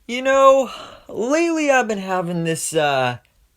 You know, lately I've been having this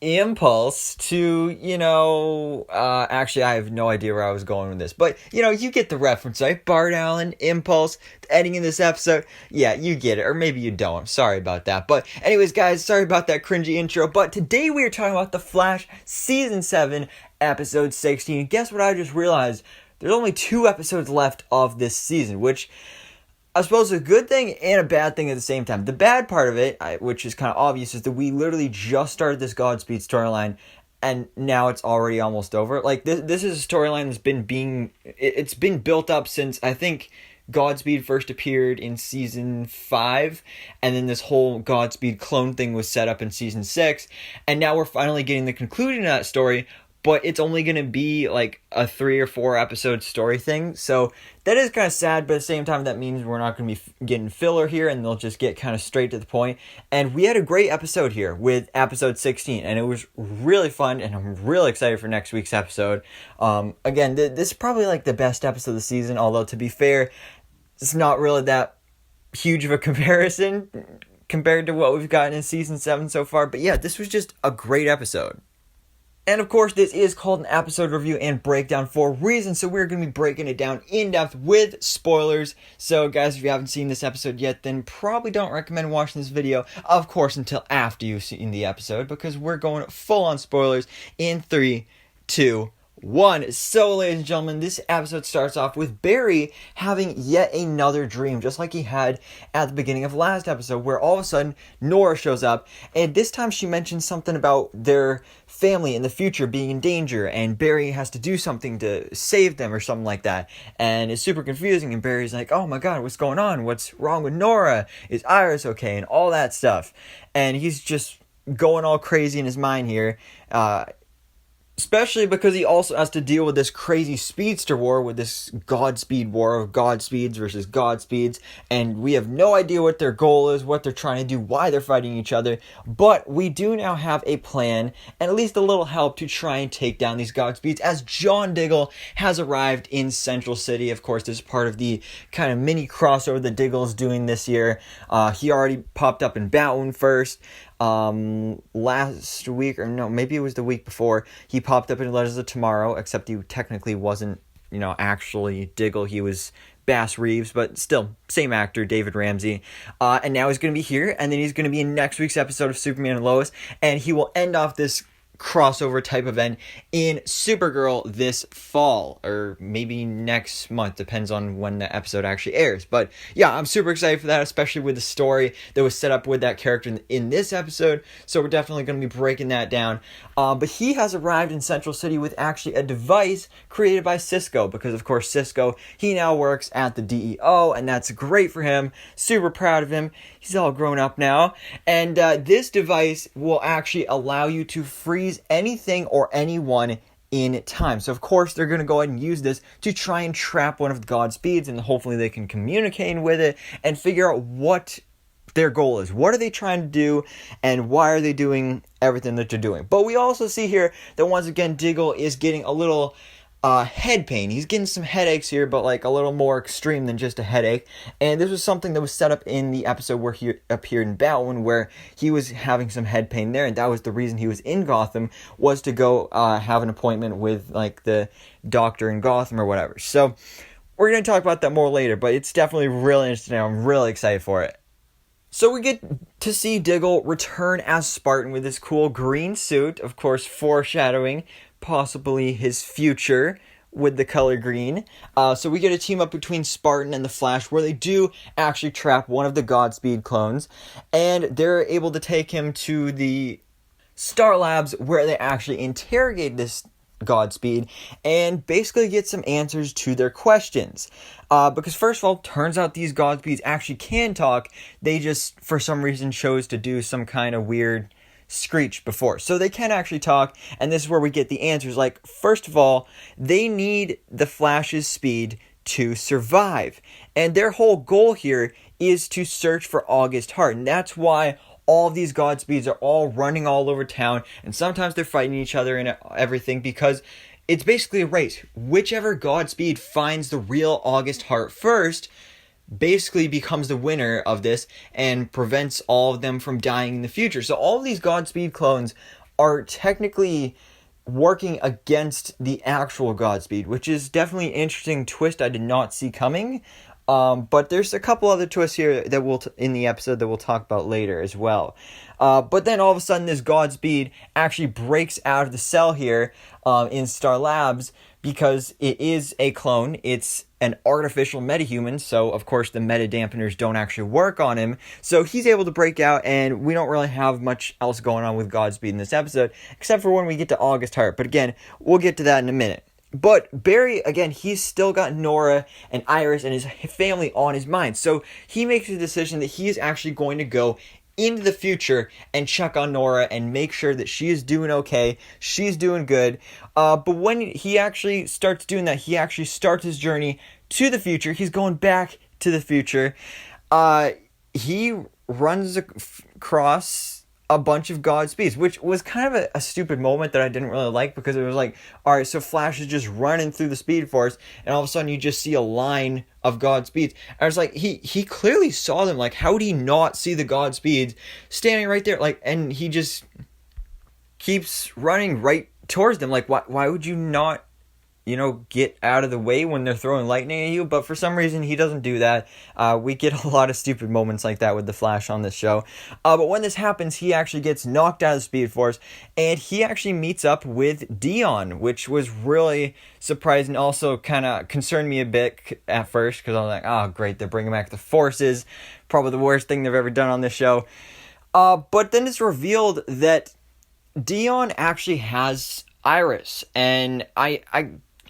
impulse to, actually I have no idea where I was going with this, but you get the reference, right? Bart Allen, impulse, ending in this episode. Yeah, you get it, or maybe you don't. I'm sorry about that. But anyways, guys, sorry about that cringy intro, but today we are talking about The Flash Season 7, Episode 16. Guess what I just realized? There's only 2 episodes left of this season, which I suppose a good thing and a bad thing at the same time. The bad part of it, which is kind of obvious, is that we literally just started this Godspeed storyline, and now it's already almost over. Like, this is a storyline that's it's been built up since, I think, Godspeed first appeared in Season 5, and then this whole Godspeed clone thing was set up in Season 6, and now we're finally getting the conclusion of that story, but it's only going to be like a 3 or 4 episode story thing. So that is kind of sad, but at the same time, that means we're not going to be getting filler here, and they'll just get kind of straight to the point. And we had a great episode here with episode 16, and it was really fun, and I'm really excited for next week's episode. Again, this is probably like the best episode of the season, although to be fair, it's not really that huge of a comparison compared to what we've gotten in season 7 so far. But yeah, this was just a great episode. And of course, this is called an episode review and breakdown for a reason, so we're going to be breaking it down in depth with spoilers. So guys, if you haven't seen this episode yet, then probably don't recommend watching this video, of course, until after you've seen the episode, because we're going full on spoilers in 3, 2, 1. So, ladies and gentlemen, this episode starts off with Barry having yet another dream, just like he had at the beginning of last episode, where all of a sudden Nora shows up, and this time she mentions something about their family in the future being in danger, and Barry has to do something to save them or something like that, and it's super confusing, and Barry's like, oh my god, what's going on? What's wrong with Nora? Is Iris okay? And all that stuff, and he's just going all crazy in his mind here, especially because he also has to deal with this crazy speedster war, with this Godspeed War of Godspeeds versus Godspeeds, and we have no idea what their goal is, what they're trying to do, why they're fighting each other, but we do now have a plan, and at least a little help to try and take down these Godspeeds, as John Diggle has arrived in Central City. Of course, this is part of the kind of mini crossover that Diggle is doing this year. He already popped up in Batwoman first, last week, or no, maybe it was the week before, he popped up in Letters of Tomorrow, except he technically wasn't, actually Diggle, he was Bass Reeves, but still, same actor, David Ramsey, and now he's going to be here, and then he's going to be in next week's episode of Superman and Lois, and he will end off this crossover type event in Supergirl this fall, or maybe next month, depends on when the episode actually airs. But yeah, I'm super excited for that, especially with the story that was set up with that character in this episode, so we're definitely going to be breaking that down. But he has arrived in Central City with actually a device created by Cisco, because of course Cisco, he now works at the DEO, and that's great for him, super proud of him. He's all grown up now, and this device will actually allow you to freeze anything or anyone in time. So of course they're going to go ahead and use this to try and trap one of the Godspeeds, and hopefully they can communicate with it and figure out what their goal is. What are they trying to do, and why are they doing everything that they're doing? But we also see here that once again Diggle is getting a little head pain. He's getting some headaches here, but like a little more extreme than just a headache. And this was something that was set up in the episode where he appeared in Batwoman, where he was having some head pain there, and that was the reason he was in Gotham, was to go have an appointment with like the doctor in Gotham or whatever. So we're going to talk about that more later, but it's definitely really interesting. I'm really excited for it. So we get to see Diggle return as Spartan with his cool green suit, of course foreshadowing possibly his future with the color green. So we get a team up between Spartan and the Flash, where they do actually trap one of the Godspeed clones, and they're able to take him to the Star Labs, where they actually interrogate this Godspeed and basically get some answers to their questions. Because first of all, turns out these Godspeeds actually can talk. They just, for some reason, chose to do some kind of weird screech before. So they can actually talk, and this is where we get the answers. Like, first of all, they need the Flash's speed to survive. And their whole goal here is to search for August Heart. And that's why all of these Godspeeds are all running all over town, and sometimes they're fighting each other and everything, because it's basically a race. Whichever Godspeed finds the real August Heart first basically becomes the winner of this and prevents all of them from dying in the future. So all of these Godspeed clones are technically working against the actual Godspeed, which is definitely an interesting twist I did not see coming. But there's a couple other twists here that we'll in the episode that we'll talk about later as well. But then all of a sudden this Godspeed actually breaks out of the cell here in Star Labs because it is a clone. It's an artificial metahuman, so of course the meta dampeners don't actually work on him. So he's able to break out, and we don't really have much else going on with Godspeed in this episode, except for when we get to August Heart. But again, we'll get to that in a minute. But Barry, again, he's still got Nora and Iris and his family on his mind. So he makes a decision that he is actually going to go into the future and check on Nora and make sure that she is doing okay, she's doing good. But when he actually starts doing that, he actually starts his journey to the future. He's going back to the future. He runs across a bunch of Godspeeds, which was kind of a stupid moment that I didn't really like, because it was like, all right, so Flash is just running through the Speed Force, and all of a sudden you just see a line of Godspeeds. I was like, he clearly saw them. Like, how would he not see the Godspeeds standing right there? Like, and he just keeps running right towards them. Like, why would you not, get out of the way when they're throwing lightning at you? But for some reason, he doesn't do that. We get a lot of stupid moments like that with the Flash on this show. But when this happens, he actually gets knocked out of the Speed Force, and he actually meets up with Dion, which was really surprising. Also kind of concerned me a bit at first, because I was like, oh, great, they're bringing back the Forces. Probably the worst thing they've ever done on this show. But then it's revealed that Dion actually has Iris, and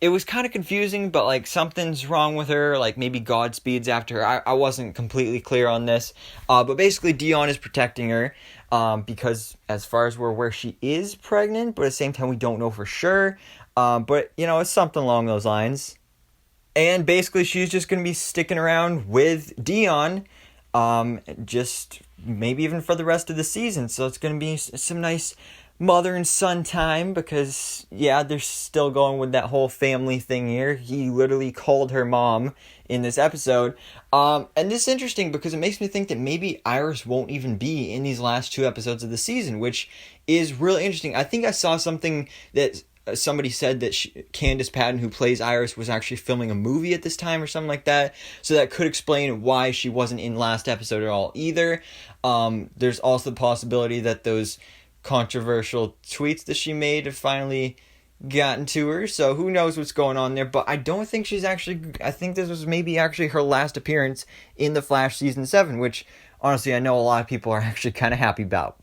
it was kind of confusing, but like something's wrong with her, like maybe Godspeed's after her. I wasn't completely clear on this, but basically Dion is protecting her, because as far as we're aware, she is pregnant, but at the same time we don't know for sure, but it's something along those lines. And basically she's just going to be sticking around with Dion, just maybe even for the rest of the season, so it's going to be some nice mother and son time, because they're still going with that whole family thing here. He literally called her mom in this episode, and this is interesting because it makes me think that maybe Iris won't even be in these last 2 episodes of the season, which is really interesting. I think I saw something that somebody said that Candice Patton, who plays Iris, was actually filming a movie at this time or something like that, so that could explain why she wasn't in last episode at all either. There's also the possibility that those controversial tweets that she made have finally gotten to her, so who knows what's going on there. But I don't think I think this was maybe actually her last appearance in The Flash Season 7, which honestly I know a lot of people are actually kind of happy about.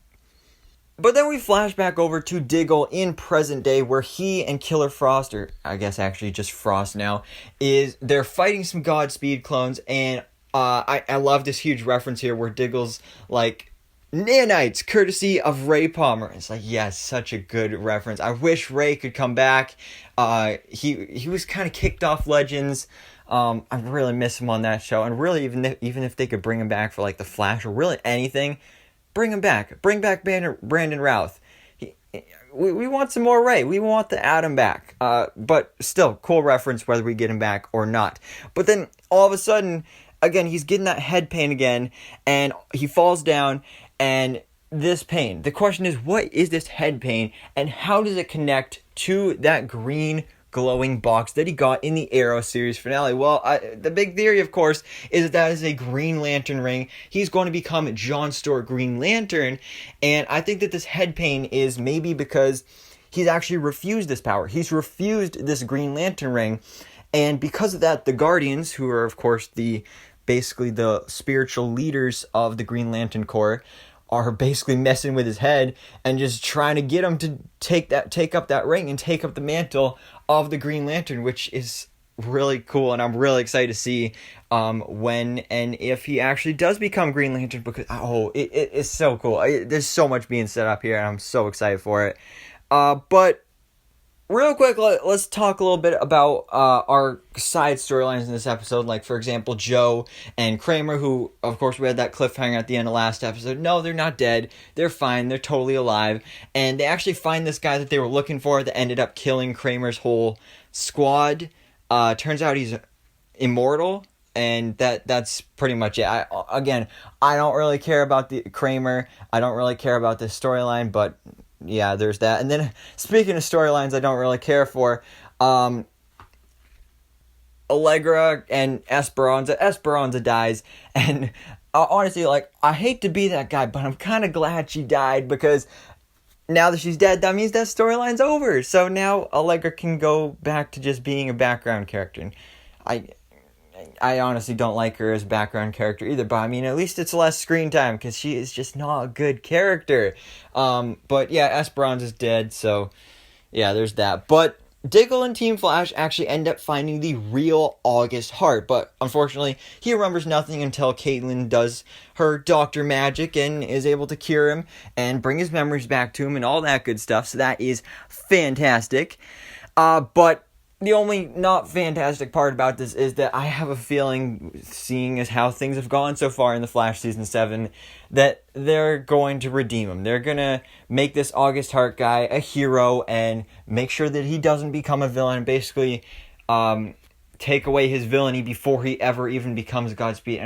But then we flash back over to Diggle in present day, where he and Killer Frost, or I guess actually just Frost now, they're fighting some Godspeed clones, and I love this huge reference here where Diggle's like, nanites, courtesy of Ray Palmer. It's like, yes, such a good reference. I wish Ray could come back. He was kind of kicked off Legends. I really miss him on that show. And really, even if they could bring him back for like the Flash or really anything, bring him back. Bring back Brandon Routh. We want some more Ray. We want the Atom back. But still, cool reference whether we get him back or not. But then all of a sudden, again, he's getting that head pain again, and he falls down. And this pain, the question is, what is this head pain, and how does it connect to that green glowing box that he got in the Arrow series finale? Well, the big theory, of course, is that is a Green Lantern ring. He's going to become John Stewart Green Lantern, and I think that this head pain is maybe because he's actually refused this power. He's refused this Green Lantern ring, and because of that, the Guardians, who are, of course, basically the spiritual leaders of the Green Lantern Corps, are basically messing with his head and just trying to get him to take up that ring and take up the mantle of the Green Lantern, which is really cool, and I'm really excited to see when and if he actually does become Green Lantern, because it is so cool. There's so much being set up here, and I'm so excited for it. But real quick, let's talk a little bit about our side storylines in this episode. Like, for example, Joe and Kramer, who, of course, we had that cliffhanger at the end of last episode. No, they're not dead. They're fine. They're totally alive. And they actually find this guy that they were looking for that ended up killing Kramer's whole squad. Turns out he's immortal. And that's pretty much it. I don't really care about the Kramer. I don't really care about this storyline, but yeah, there's that. And then speaking of storylines I don't really care for, Allegra and Esperanza dies, and honestly, like, I hate to be that guy, but I'm kind of glad she died, because now that she's dead, that means that storyline's over. So now Allegra can go back to just being a background character. And I honestly don't like her as a background character either, but I mean, at least it's less screen time, because she is just not a good character. But yeah, Esperanza's dead, so yeah, there's that. But Diggle and Team Flash actually end up finding the real August Heart, but unfortunately, he remembers nothing until Caitlin does her doctor magic and is able to cure him and bring his memories back to him and all that good stuff, so that is fantastic. But the only not fantastic part about this is that I have a feeling, seeing as how things have gone so far in The Flash Season 7, that they're going to redeem him. They're going to make this August Heart guy a hero and make sure that he doesn't become a villain, basically take away his villainy before he ever even becomes Godspeed.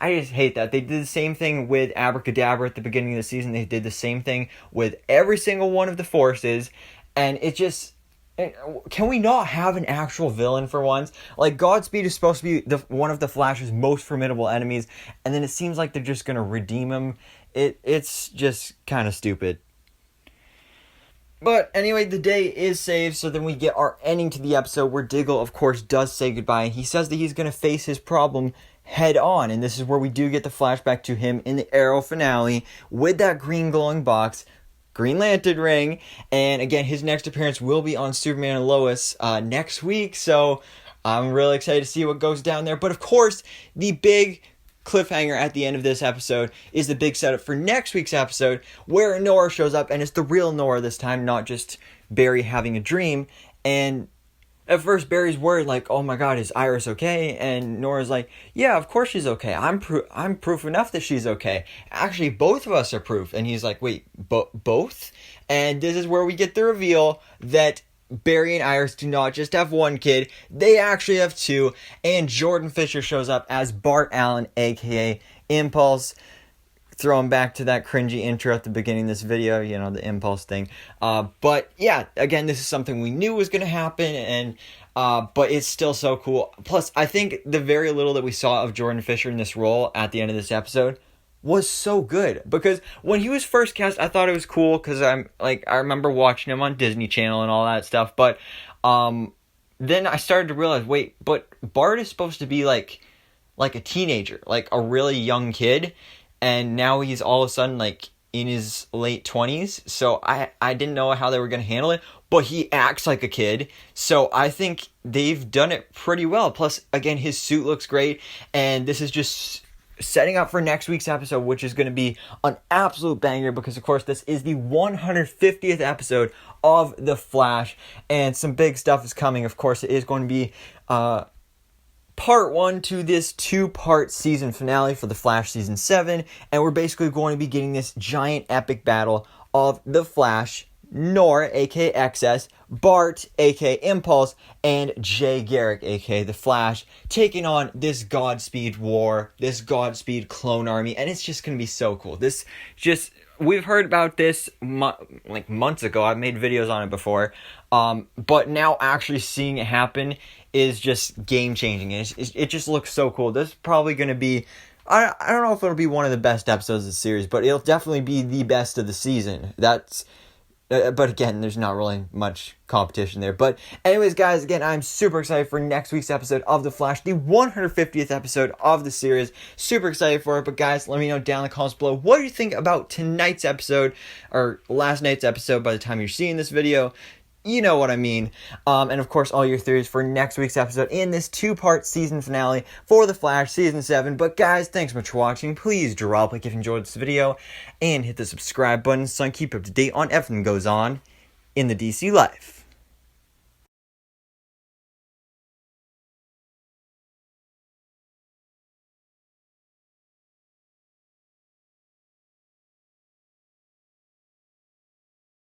I just hate that. They did the same thing with Abracadabra at the beginning of the season. They did the same thing with every single one of the forces, and it just... Can we not have an actual villain for once? Like, Godspeed is supposed to be one of the Flash's most formidable enemies, and then it seems like they're just going to redeem him. It's just kind of stupid. But anyway, the day is saved, so then we get our ending to the episode where Diggle, of course, does say goodbye, and he says that he's going to face his problem head on, and this is where we do get the flashback to him in the Arrow finale with that green glowing box, Green Lantern ring, and again, his next appearance will be on Superman and Lois next week, so I'm really excited to see what goes down there. But of course, the big cliffhanger at the end of this episode is the big setup for next week's episode, where Nora shows up, and it's the real Nora this time, not just Barry having a dream. And at first, Barry's worried, like, oh my god, is Iris okay? And Nora's like, yeah, of course she's okay. I'm proof enough that she's okay. Actually, both of us are proof. And he's like, wait, both? And this is where we get the reveal that Barry and Iris do not just have one kid, they actually have two. And Jordan Fisher shows up as Bart Allen, aka Impulse. Throwing back to that cringy intro at the beginning of this video, you know, the Impulse thing. But yeah, again, this is something we knew was going to happen, and but it's still so cool. Plus, I think the very little that we saw of Jordan Fisher in this role at the end of this episode was so good, because when he was first cast, I thought it was cool, because I remember watching him on Disney Channel and all that stuff, but then I started to realize, wait, but Bart is supposed to be like a teenager, like a really young kid. And now he's all of a sudden, like, in his late 20s. So I didn't know how they were going to handle it. But he acts like a kid. So I think they've done it pretty well. Plus, again, his suit looks great. And this is just setting up for next week's episode, which is going to be an absolute banger. Because, of course, this is the 150th episode of The Flash. And some big stuff is coming. Of course, it is going to be... part 1 to this 2-part season finale for The Flash Season 7, and we're basically going to be getting this giant epic battle of The Flash, Nora, aka XS, Bart, aka Impulse, and Jay Garrick, aka The Flash, taking on this Godspeed War, this Godspeed clone army, and it's just going to be so cool. We've heard about this months ago. I've made videos on it before. But now actually seeing it happen is just game-changing. It just looks so cool. This is probably going to be... I don't know if it'll be one of the best episodes of the series, but it'll definitely be the best of the season. But again, there's not really much competition there. But anyways, guys, again, I'm super excited for next week's episode of The Flash, the 150th episode of the series. Super excited for it. But guys, let me know down in the comments below, what do you think about tonight's episode, or last night's episode by the time you're seeing this video? You know what I mean. And of course, all your theories for next week's episode in this 2-part season finale for The Flash Season 7. But guys, thanks so much for watching. Please drop a like if you enjoyed this video, and hit the subscribe button so I can keep up to date on everything that goes on in the DC life.